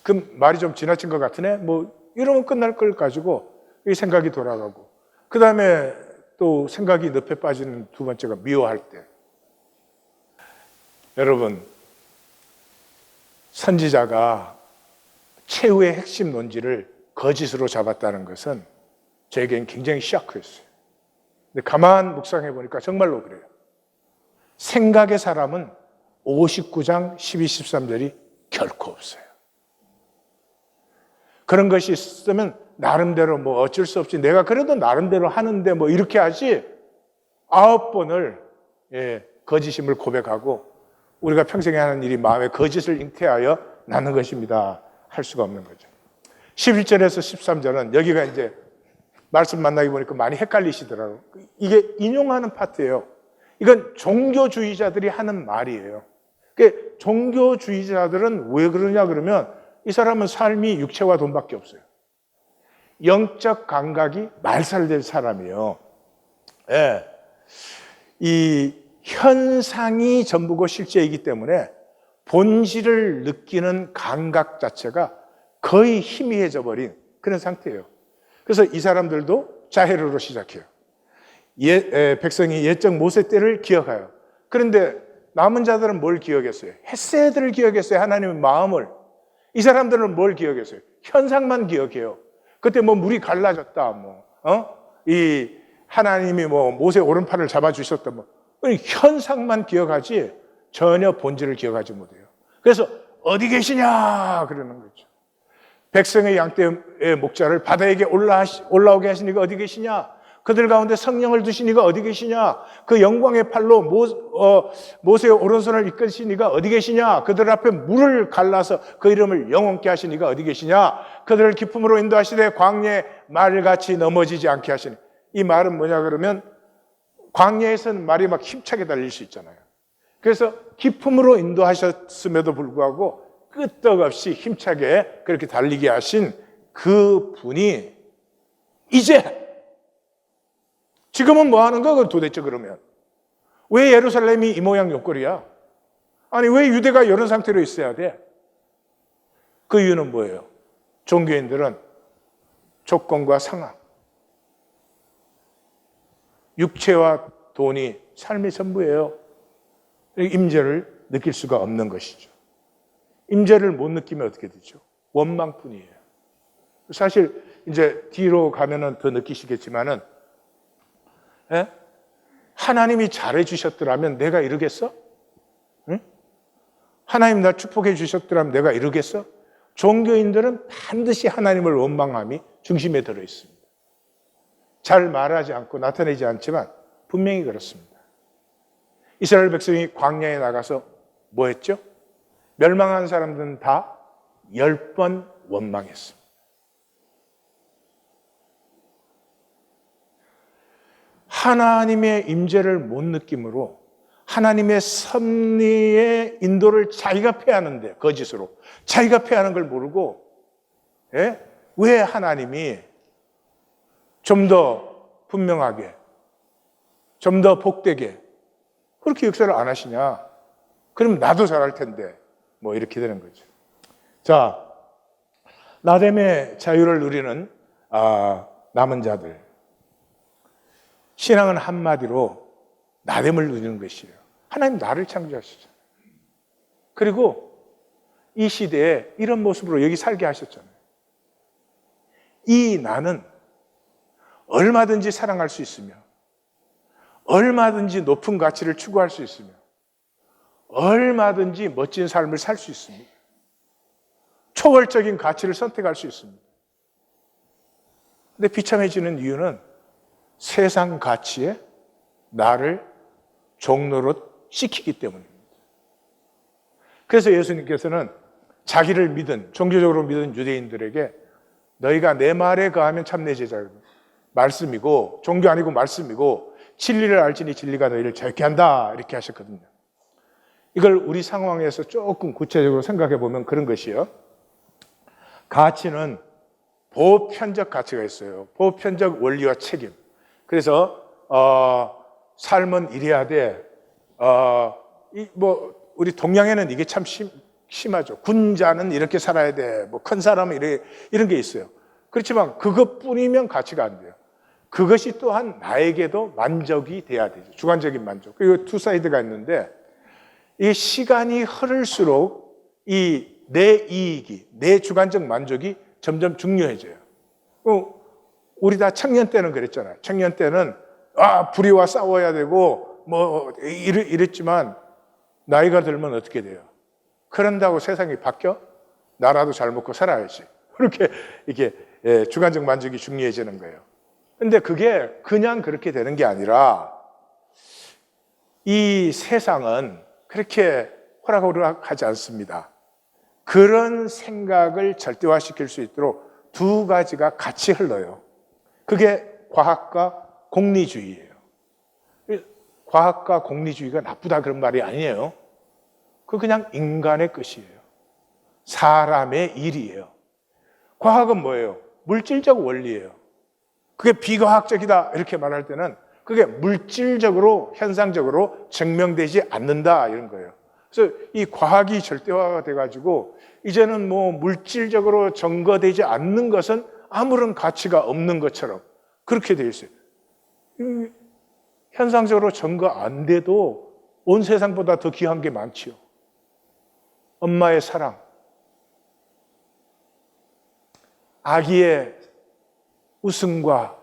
그 말이 좀 지나친 것 같으네? 뭐, 이러면 끝날 걸 가지고 이 생각이 돌아가고. 그 다음에 또 생각이 늪에 빠지는 두 번째가 미워할 때. 여러분, 선지자가 최후의 핵심 논지를 거짓으로 잡았다는 것은 저에겐 굉장히 시크했어요. 근데 가만 묵상해 보니까 정말로 그래요. 생각의 사람은 59장 12, 13절이 결코 없어요. 그런 것이 있으면 나름대로 뭐 어쩔 수 없이 내가 그래도 나름대로 하는데 뭐 이렇게 하지 9번을 거짓임을 고백하고 우리가 평생에 하는 일이 마음에 거짓을 잉태하여 나는 것입니다. 할 수가 없는 거죠. 11절에서 13절은 여기가 이제 말씀 만나기 보니까 많이 헷갈리시더라고요. 이게 인용하는 파트예요. 이건 종교주의자들이 하는 말이에요. 종교주의자들은 왜 그러냐 그러면 이 사람은 삶이 육체와 돈밖에 없어요. 영적 감각이 말살될 사람이에요. 예. 이 현상이 전부고 실제이기 때문에 본질을 느끼는 감각 자체가 거의 희미해져 버린 그런 상태예요. 그래서 이 사람들도 자해로로 시작해요. 백성이 옛적 모세 때를 기억해요. 그런데 남은 자들은 뭘 기억했어요? 헷세들을 기억했어요. 하나님의 마음을. 이 사람들은 뭘 기억했어요? 현상만 기억해요. 그때 뭐 물이 갈라졌다, 이 하나님이 뭐 모세 오른팔을 잡아주셨다, 현상만 기억하지 전혀 본질을 기억하지 못해요. 그래서 어디 계시냐 그러는 거죠. 백성의 양떼의 목자를 바다에게 올라오게 하시니가 어디 계시냐? 그들 가운데 성령을 두시니가 어디 계시냐? 그 영광의 팔로 모세의 오른손을 이끄시니가 어디 계시냐? 그들 앞에 물을 갈라서 그 이름을 영원케 하시니가 어디 계시냐? 그들을 기쁨으로 인도하시되 광야에 말같이 넘어지지 않게 하시니. 이 말은 뭐냐 그러면 광야에서는 말이 막 힘차게 달릴 수 있잖아요. 그래서 기쁨으로 인도하셨음에도 불구하고 끄떡없이 힘차게 그렇게 달리게 하신 그 분이 이제 지금은 뭐 하는 거야 도대체 그러면? 왜 예루살렘이 이 모양 요꼴이야? 아니 왜 유대가 이런 상태로 있어야 돼? 그 이유는 뭐예요? 종교인들은 조건과 상황, 육체와 돈이 삶의 전부예요. 임재를 느낄 수가 없는 것이죠. 임재를 못 느끼면 어떻게 되죠? 원망뿐이에요. 사실 이제 뒤로 가면은 더 느끼시겠지만은 하나님이 잘해 주셨더라면 내가 이러겠어? 응? 하나님 날 축복해 주셨더라면 내가 이러겠어? 종교인들은 반드시 하나님을 원망함이 중심에 들어 있습니다. 잘 말하지 않고 나타내지 않지만 분명히 그렇습니다. 이스라엘 백성이 광야에 나가서 뭐 했죠? 멸망한 사람들은 다 10번 원망했습니다. 하나님의 임재를 못 느낌으로 하나님의 섭리의 인도를 자기가 패하는데 거짓으로 자기가 패하는 걸 모르고 왜 하나님이 좀 더 분명하게, 좀 더 복되게 그렇게 역사를 안 하시냐? 그럼 나도 잘할 텐데 뭐 이렇게 되는 거죠. 자, 나됨의 자유를 누리는 남은 자들, 신앙은 한마디로 나됨을 누리는 것이에요. 하나님 나를 창조하시잖아요. 그리고 이 시대에 이런 모습으로 여기 살게 하셨잖아요. 이 나는 얼마든지 사랑할 수 있으며, 얼마든지 높은 가치를 추구할 수 있으며, 얼마든지 멋진 삶을 살 수 있습니다. 초월적인 가치를 선택할 수 있습니다. 근데 비참해지는 이유는 세상 가치에 나를 종노릇 시키기 때문입니다. 그래서 예수님께서는 자기를 믿은, 종교적으로 믿은 유대인들에게 너희가 내 말에 거하면 참 내 제자다. 말씀이고, 종교 아니고 말씀이고, 진리를 알지니 진리가 너희를 자유케 한다. 이렇게 하셨거든요. 이걸 우리 상황에서 조금 구체적으로 생각해 보면 그런 것이요. 가치는 보편적 가치가 있어요. 보편적 원리와 책임. 그래서 삶은 이래야 돼. 우리 동양에는 이게 참 심하죠. 군자는 이렇게 살아야 돼. 뭐 큰 사람은 이런 게 있어요. 그렇지만 그것뿐이면 가치가 안 돼요. 그것이 또한 나에게도 만족이 돼야 되죠. 주관적인 만족. 그리고 투 사이드가 있는데 이 시간이 흐를수록 이 내 이익이, 내 주관적 만족이 점점 중요해져요. 우리 다 청년 때는 그랬잖아요. 청년 때는 불의와 싸워야 되고 뭐 이랬지만 나이가 들면 어떻게 돼요? 그런다고 세상이 바뀌어? 나라도 잘 먹고 살아야지. 그렇게 이게 주관적 만족이 중요해지는 거예요. 근데 그게 그냥 그렇게 되는 게 아니라 이 세상은 그렇게 호락호락하지 않습니다. 그런 생각을 절대화시킬 수 있도록 두 가지가 같이 흘러요. 그게 과학과 공리주의예요. 과학과 공리주의가 나쁘다 그런 말이 아니에요. 그건 그냥 인간의 것이에요. 사람의 일이에요. 과학은 뭐예요? 물질적 원리예요. 그게 비과학적이다 이렇게 말할 때는 그게 물질적으로 현상적으로 증명되지 않는다 이런 거예요. 그래서 이 과학이 절대화가 돼가지고 이제는 뭐 물질적으로 증거되지 않는 것은 아무런 가치가 없는 것처럼 그렇게 돼 있어요. 현상적으로 증거 안 돼도 온 세상보다 더 귀한 게 많지요. 엄마의 사랑, 아기의 웃음과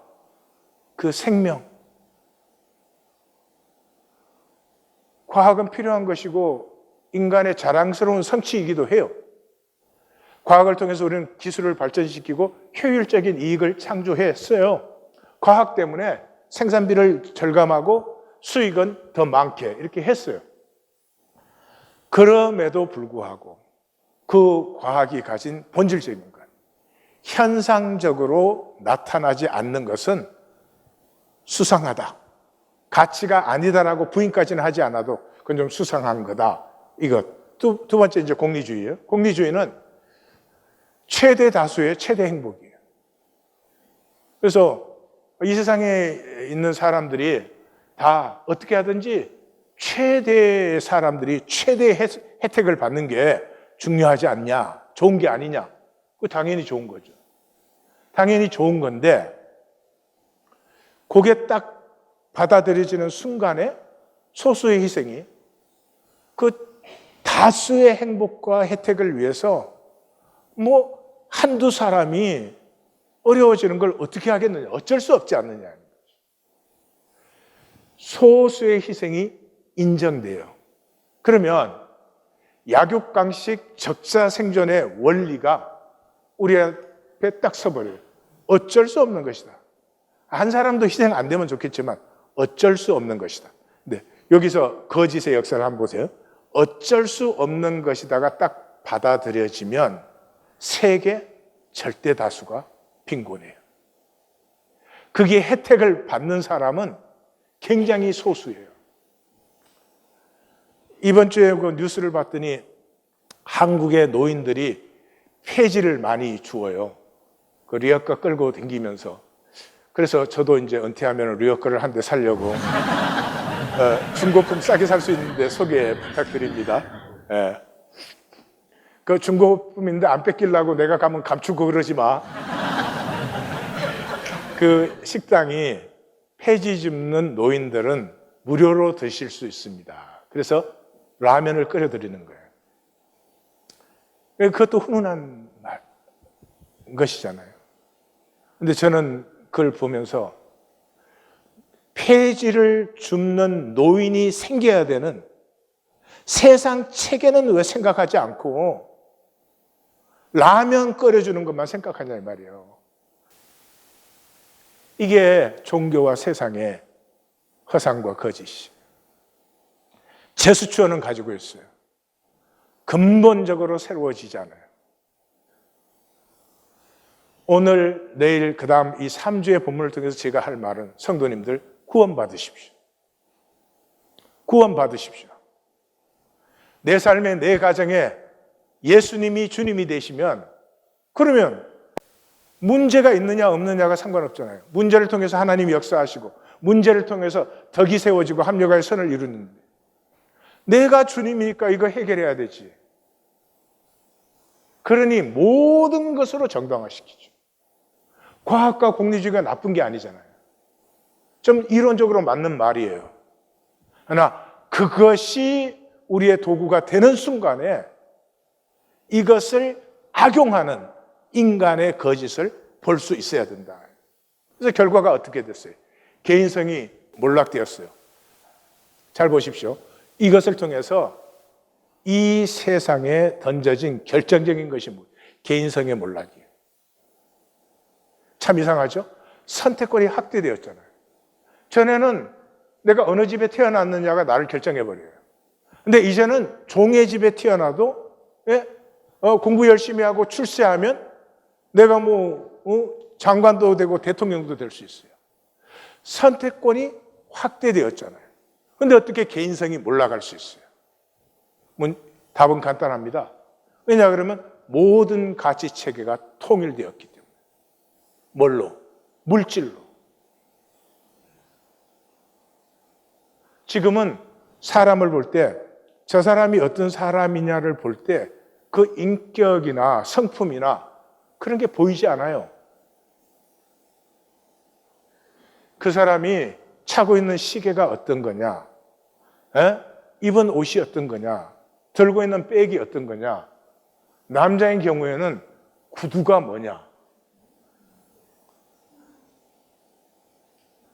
그 생명. 과학은 필요한 것이고 인간의 자랑스러운 성취이기도 해요. 과학을 통해서 우리는 기술을 발전시키고 효율적인 이익을 창조했어요. 과학 때문에 생산비를 절감하고 수익은 더 많게 이렇게 했어요. 그럼에도 불구하고 그 과학이 가진 본질적인 것, 현상적으로 나타나지 않는 것은 수상하다. 가치가 아니다라고 부인까지는 하지 않아도 그건 좀 수상한 거다. 이것. 두 번째 이제 공리주의예요. 공리주의는 최대 다수의 최대 행복이에요. 그래서 이 세상에 있는 사람들이 다 어떻게 하든지 최대의 사람들이 최대의 혜택을 받는 게 중요하지 않냐, 좋은 게 아니냐. 그거 당연히 좋은 거죠. 당연히 좋은 건데 그게 딱 받아들여지는 순간에 소수의 희생이 그 다수의 행복과 혜택을 위해서 뭐 한두 사람이 어려워지는 걸 어떻게 하겠느냐. 어쩔 수 없지 않느냐. 소수의 희생이 인정돼요. 그러면 약육강식 적자생존의 원리가 우리 앞에 딱 서버려요. 어쩔 수 없는 것이다. 한 사람도 희생 안 되면 좋겠지만 어쩔 수 없는 것이다. 네, 여기서 거짓의 역사를 한번 보세요. 어쩔 수 없는 것이다가 딱 받아들여지면 세계 절대 다수가 빈곤해요. 그게 혜택을 받는 사람은 굉장히 소수예요. 이번 주에 그 뉴스를 봤더니 한국의 노인들이 폐지를 많이 주어요. 그 리어카 끌고 다니면서. 그래서 저도 이제 은퇴하면 리어카를 한 대 사려고 중고품 싸게 살 수 있는데 소개 부탁드립니다. 예. 그 중고품인데 안 뺏기려고 내가 가면 감추고 그러지 마. 그 식당이 폐지 줍는 노인들은 무료로 드실 수 있습니다. 그래서 라면을 끓여드리는 거예요. 그것도 훈훈한 것이잖아요. 근데 저는 그걸 보면서 폐지를 줍는 노인이 생겨야 되는 세상 체계는 왜 생각하지 않고 라면 끓여주는 것만 생각하냐 이 말이에요. 이게 종교와 세상의 허상과 거짓이. 제수처는 가지고 있어요. 근본적으로 새로워지지 않아요. 오늘, 내일, 그 다음 이 3주의 본문을 통해서 제가 할 말은 성도님들 구원받으십시오. 구원받으십시오. 내 삶에, 내 가정에 예수님이 주님이 되시면 그러면 문제가 있느냐 없느냐가 상관없잖아요. 문제를 통해서 하나님이 역사하시고 문제를 통해서 덕이 세워지고 합력하여 선을 이루는데 내가 주님이니까 이거 해결해야 되지. 그러니 모든 것으로 정당화시키죠. 과학과 공리주의가 나쁜 게 아니잖아요. 좀 이론적으로 맞는 말이에요. 그러나 그것이 우리의 도구가 되는 순간에 이것을 악용하는 인간의 거짓을 볼 수 있어야 된다. 그래서 결과가 어떻게 됐어요? 개인성이 몰락되었어요. 잘 보십시오. 이것을 통해서 이 세상에 던져진 결정적인 것이 뭐예요? 개인성의 몰락이에요. 참 이상하죠? 선택권이 확대되었잖아요. 전에는 내가 어느 집에 태어났느냐가 나를 결정해버려요. 근데 이제는 종의 집에 태어나도 공부 열심히 하고 출세하면 내가 장관도 되고 대통령도 될 수 있어요. 선택권이 확대되었잖아요. 근데 어떻게 개인성이 몰락할 수 있어요? 답은 간단합니다. 왜냐 그러면 모든 가치 체계가 통일되었기 때문에. 뭘로? 물질로. 지금은 사람을 볼 때 저 사람이 어떤 사람이냐를 볼 때 그 인격이나 성품이나 그런 게 보이지 않아요. 그 사람이 차고 있는 시계가 어떤 거냐, 입은 옷이 어떤 거냐, 들고 있는 백이 어떤 거냐, 남자인 경우에는 구두가 뭐냐.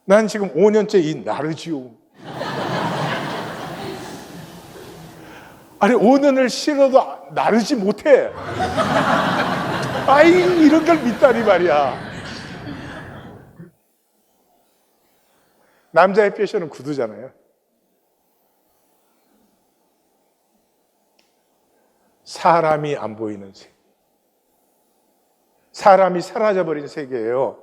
난 지금 5년째 이 나르지오. 아니 5년을 신어도 나르지 못해. 아이 이런 걸 믿다니 말이야. 남자의 패션은 구두잖아요. 사람이 안 보이는 세계. 사람이 사라져버린 세계예요.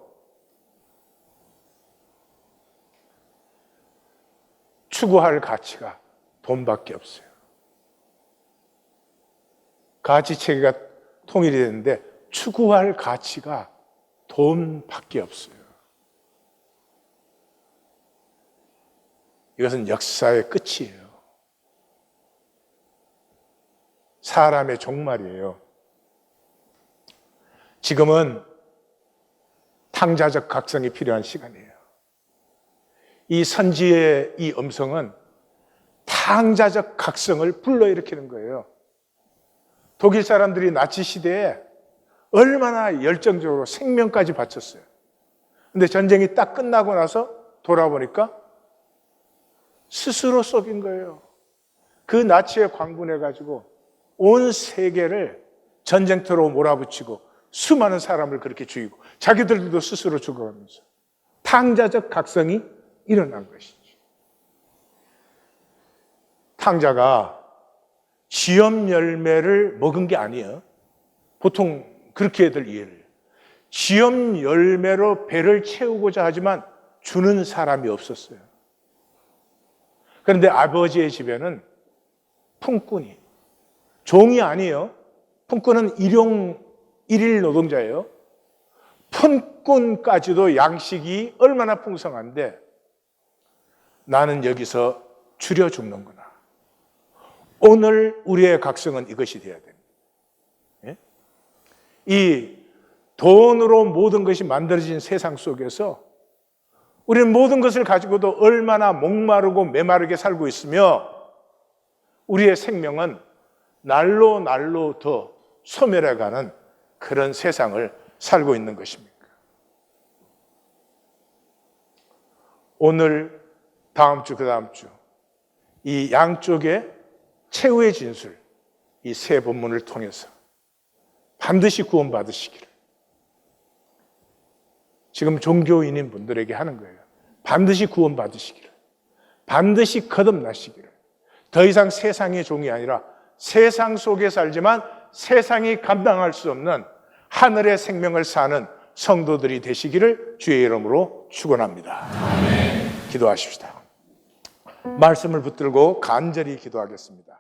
추구할 가치가 돈밖에 없어요. 가치 체계가 통일이 되는데 추구할 가치가 돈밖에 없어요. 이것은 역사의 끝이에요. 사람의 종말이에요. 지금은 탕자적 각성이 필요한 시간이에요. 이 선지의 이 음성은 탕자적 각성을 불러일으키는 거예요. 독일 사람들이 나치 시대에 얼마나 열정적으로 생명까지 바쳤어요. 근데 전쟁이 딱 끝나고 나서 돌아보니까 스스로 썩인 거예요. 그 나치에 광분해가지고 온 세계를 전쟁터로 몰아붙이고 수많은 사람을 그렇게 죽이고 자기들도 스스로 죽어가면서 탕자적 각성이 일어난 것이죠. 탕자가 지엽 열매를 먹은 게 아니에요. 보통 그렇게들 이해를 해요. 지엽 열매로 배를 채우고자 하지만 주는 사람이 없었어요. 그런데 아버지의 집에는 품꾼이, 종이 아니에요. 품꾼은 일용 일일 노동자예요. 품꾼까지도 양식이 얼마나 풍성한데 나는 여기서 줄여 죽는구나. 오늘 우리의 각성은 이것이 되어야 됩니다. 예? 이 돈으로 모든 것이 만들어진 세상 속에서 우리는 모든 것을 가지고도 얼마나 목마르고 메마르게 살고 있으며 우리의 생명은 날로 날로 더 소멸해가는 그런 세상을 살고 있는 것입니까? 오늘, 다음 주, 그 다음 주 이 양쪽의 최후의 진술, 이 세 본문을 통해서 반드시 구원받으시기를 지금 종교인인 분들에게 하는 거예요. 반드시 구원받으시기를, 반드시 거듭나시기를, 더 이상 세상의 종이 아니라 세상 속에 살지만 세상이 감당할 수 없는 하늘의 생명을 사는 성도들이 되시기를 주의 이름으로 축원합니다. 기도하십시다. 말씀을 붙들고 간절히 기도하겠습니다.